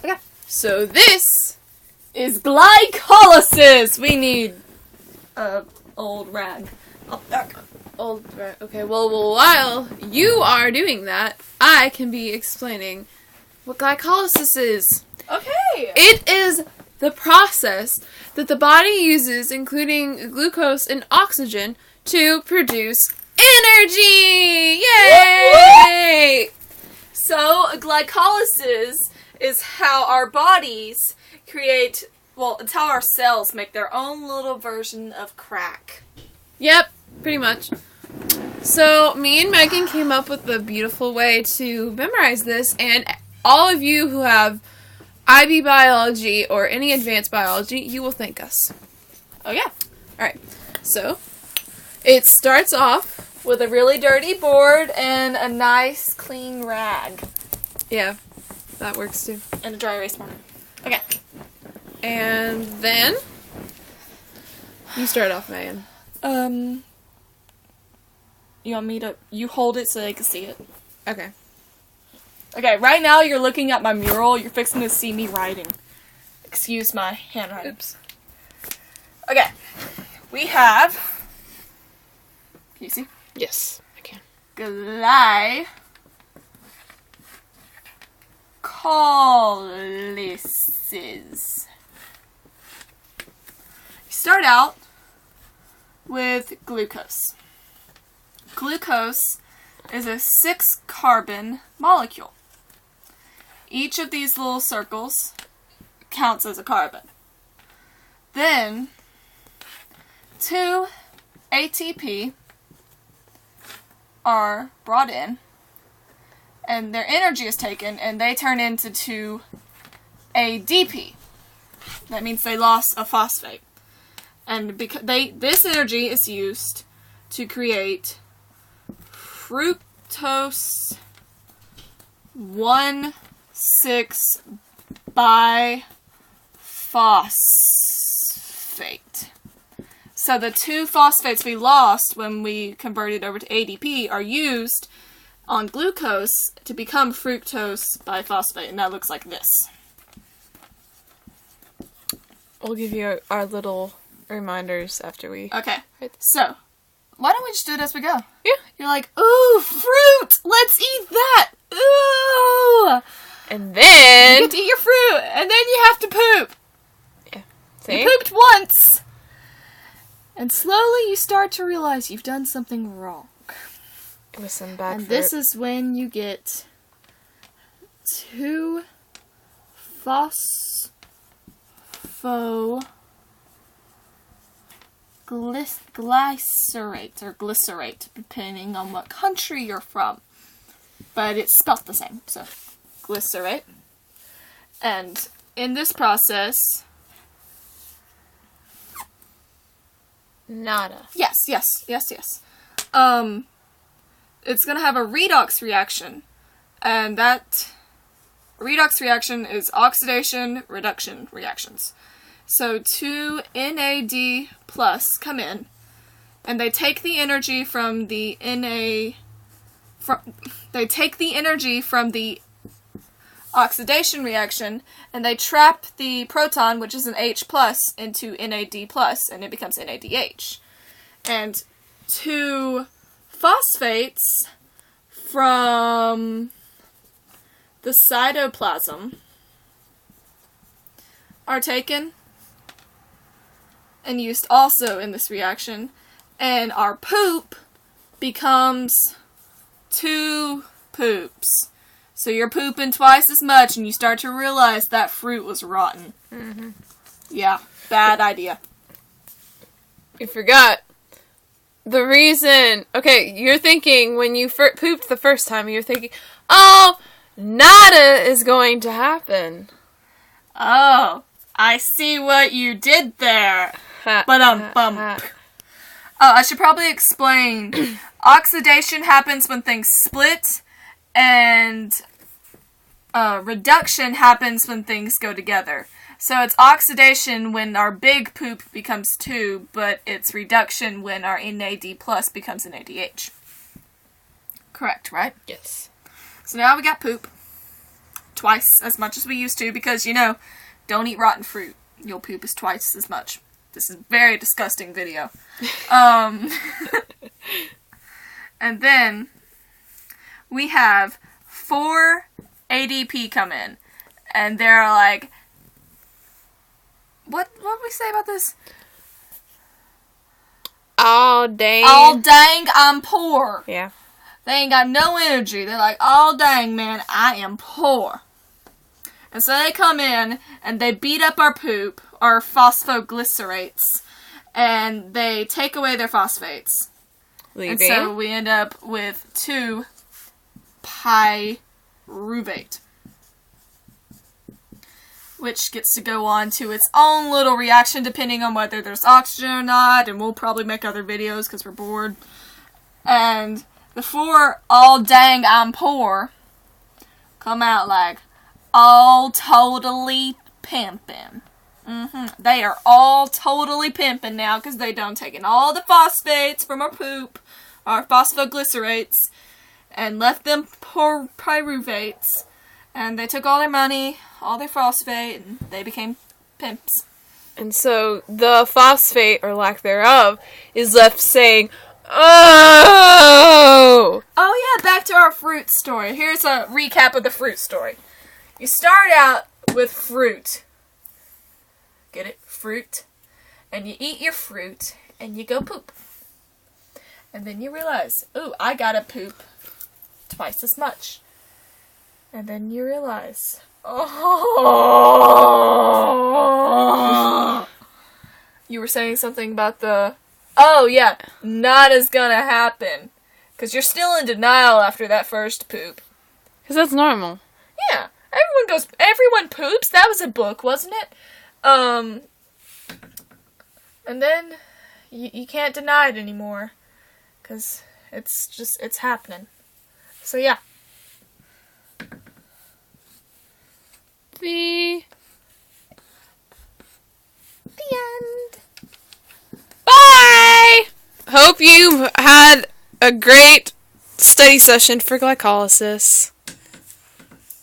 Okay. So this is glycolysis. We need old rag. Oh, Old rag. Okay, well, while you are doing that, I can be explaining what glycolysis is. Okay. It is the process that the body uses, including glucose and oxygen, to produce energy! Yay! So, glycolysis is how our bodies create, well, it's how our cells make their own little version of crack. Yep, pretty much. So, me and Megan came up with a beautiful way to memorize this, and all of you who have IB biology or any advanced biology, you will thank us. Oh, yeah. Alright, so, it starts off With a really dirty board and a nice, clean rag. yeah, that works too. And a dry erase marker. Okay. And then, you start off, Megan. You want me to... You hold it so they can see it. Okay. Okay, right now you're looking at my mural. You're fixing to see me writing. Excuse my handwriting. Oops. Okay. We have... Can you see? Yes, I can. Glycolysis. You start out with glucose. Glucose is a 6-carbon molecule. Each of these little circles counts as a carbon. Then, 2 ATP are brought in, and their energy is taken, and they turn into 2 ADP. That means they lost a phosphate. And because this energy is used to create fructose 1,6-biphosphate. So the 2 phosphates we lost when we converted over to ADP are used on glucose to become fructose biphosphate, and that looks like this. We'll give you our little reminders after we... Okay, so why don't we just do it as we go? Yeah. You're like, ooh, fruit! Let's eat that! Ooh! And then... You get to eat your fruit, and then you have to poop. Yeah. You See? pooped once! And slowly you start to realize you've done something wrong. It was some bad And fruit. this is when you get 2 phosphoglycerate, or glycerate, depending on what country you're from. But it's spelled the same, so glycerate. And in this process... Nada. Yes. It's gonna have a redox reaction, and that redox reaction is oxidation-reduction reactions. So 2 NAD plus come in, and they take the energy from the oxidation reaction, and they trap the proton, which is an H plus, into NAD plus, and it becomes NADH. And 2 phosphates from the cytoplasm are taken and used also in this reaction, and our poop becomes 2 poops. So you're pooping twice as much, and you start to realize that fruit was rotten. Mm-hmm. Yeah, bad idea. You forgot. The reason... Okay, you're thinking, when you pooped the first time, you're thinking, oh, nada is going to happen. Oh, I see what you did there. Ba-dum-bum. Oh, I should probably explain. Oxidation happens when things split, and reduction happens when things go together. So it's oxidation when our big poop becomes 2, but it's reduction when our NAD plus becomes NADH. Correct, right? Yes. So now we got poop. twice as much as we used to because, don't eat rotten fruit. You'll poop as twice as much. This is a very disgusting video. And then we have 4 ADP come in. And they're like, what did we say about this? Oh, dang. Oh, dang, I'm poor. Yeah. They ain't got no energy. They're like, oh, dang, man, I am poor. And so they come in, and they beat up our poop, our phosphoglycerates, and they take away their phosphates. Leaving. And so we end up with 2-pyruvate, which gets to go on to its own little reaction depending on whether there's oxygen or not, and we'll probably make other videos because we're bored. And the 4 all dang I'm poor come out like all totally pimping. They are all totally pimping now because they done taken all the phosphates from our poop, our phosphoglycerates, and left them poor pyruvates. And they took all their money, all their phosphate, and they became pimps. And so the phosphate, or lack thereof, is left saying, oh! Oh yeah, back to our fruit story. Here's a recap of the fruit story. You start out with fruit. Get it? Fruit. And you eat your fruit, and you go poop. And then you realize, ooh, I gotta poop twice as much. And then you realize, oh. You were saying something about oh yeah, not as gonna happen. Because you're still in denial after that first poop. Because that's normal. Yeah, everyone poops. That was a book, wasn't it? And then you can't deny it anymore. Because it's happening. So yeah. The end. Bye! Hope you had a great study session for glycolysis.